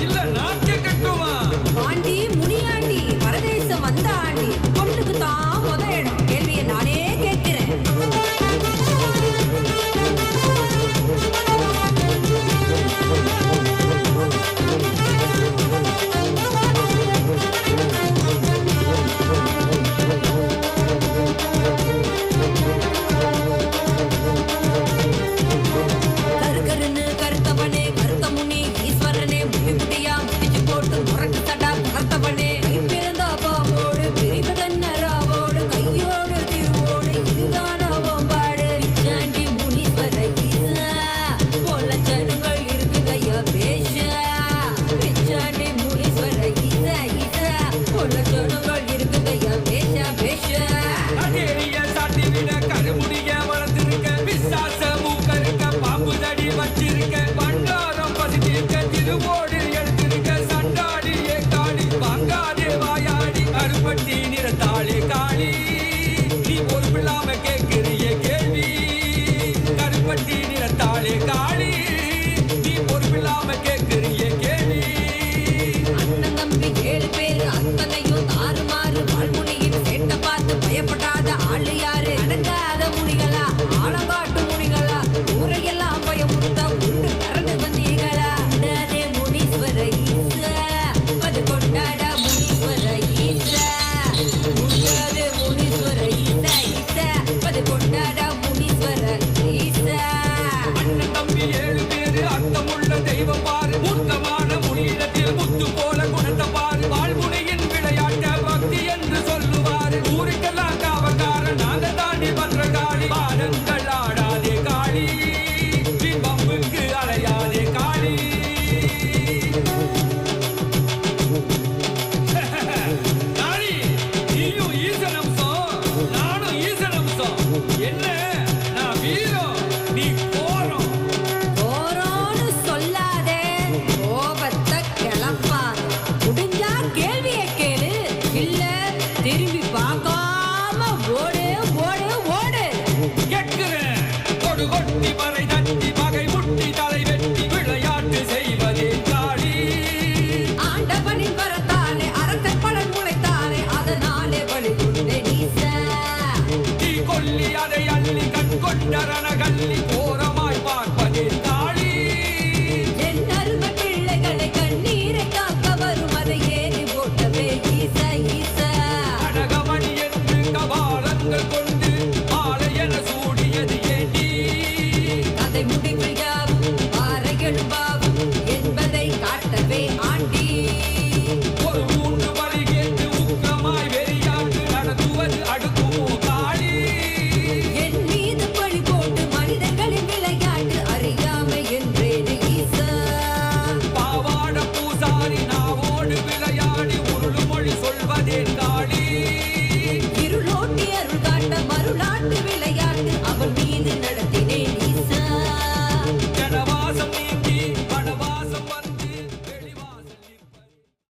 இல்ல நான் கேட்கட்டுமா? ஆண்டி முனியாண்டி பரதேசம் வந்த ஆண்டி பொண்ணுக்கு தான் முத இடம். கேள்வியை நானே கேட்கிறேன். கருகருன்னு கருத்தவனே கருத்த முனி ஈஸ்வரனே முடி முடியா முடிச்சு போட்டு முரட்டு தடா கருத்தவனே பிறந்தா பாவோடு பிரிவதன்னராவோடு கையோடு திருவோடு இதுதான் பாடு பிச்சாண்டி முனீஸ்வர ஈசா போல ஜனங்கள் இருக்குதையா பேஷா பிச்சாண்டி முனீஸ்வர ஈசா ஈசா போல ஜனங்கள் இருக்குதையா பேஷா பேஷா அடேரிய சாட்டி விட கருமுடிய வளர்த்திருக்க பிசாச மூக்கருக்க பாம்பு தடி வச்சிருக்க பண்டாரம் பசித்திருக்க திருவோடு எடுத்திருக்க சண்டாடி ஏக்காடி வாங்காதே வாயாடி கருப்பட்டி நிறத்தாளே காளி நீ பொறுப்பில்லாம கேட்கிறிய கேள்வி கருப்பட்டி நிறத்தாளே காளி நீ பொறுப்பில்லாம கேட்கிறிய கேள்வி அண்ணன் தம்பி 7 பேரு அத்தனையும் தாறுமாறு வாழ்முனியின் சேட்ட பார்த்து பயப்படாத ஆளு யாரு அடங்காத முனிகளா ஆலங்காட்டு முனிகளா ஊரையெல்லாம் பயமுறுத்த உண்டு கரண்டு வந்தீங்களா கொண்டாதே முனீஸ்வர ஈசா அது கொண்டாட முனீஸ்வர ஈசா கொண்டாதே முனீஸ்வர ஈசா ஈசா அது கொண்டாட முனீஸ்வர ஈசா அண்ணன் தம்பி 7 பேரு அர்த்தமுள்ள தெய்வம் பாரு மூர்க்கமான முனியிடத்தில் முத்து போல குணத்தை பாரு வாழ்முனையின் விளையாட்ட பக்தி என்று சொல்லுவாரு ஊருக்கெல்லாம் காவக்கார நாங்க தாண்டி பண்ற காளி பாடங்கள் ஆடாதே காளி பம்புக்கு அலையாதே காளி காளி நீயும் ஈசன் அம்சம் நானும் ஈசன் அம்சம் என்ன நான் வீரம் நீ கோரம் போறோன்னு சொல்லாதே கோபத்தை கிளப்பாத முடிஞ்சா கேள்விய கேளு இல்ல திரும்பி பார்க்காம ஓடு ஓடு ஓடு கேட்கிறேன் கொடு கொட்டி மறை தட்டி பகை முட்டி தலை வெட்டி விளையாட்டு செய்வதே காளி ஆண்டவனின் வரத்தாலே அரசன் பலன் முளைத்தாலே அதனாலே வழி கொண்டே நீசா தீ கொல்லி அதை அள்ளி கண் கொண்டரண கள்ளி கோரமாய் பார்ப்பதே காளி என் அருமை பிள்ளைகளை கண்ணீரை காக்க வரும் அதை ஏறி போட்டவே ஈசா ஈசா அடகமணி என்று கபாலங்கள் கொண்டு மாலை என சூடியது ஏண்டி அதை முடிவில் யாவும் பாறைகள் பாவும் என்பதை காட்டவே ஆண்டி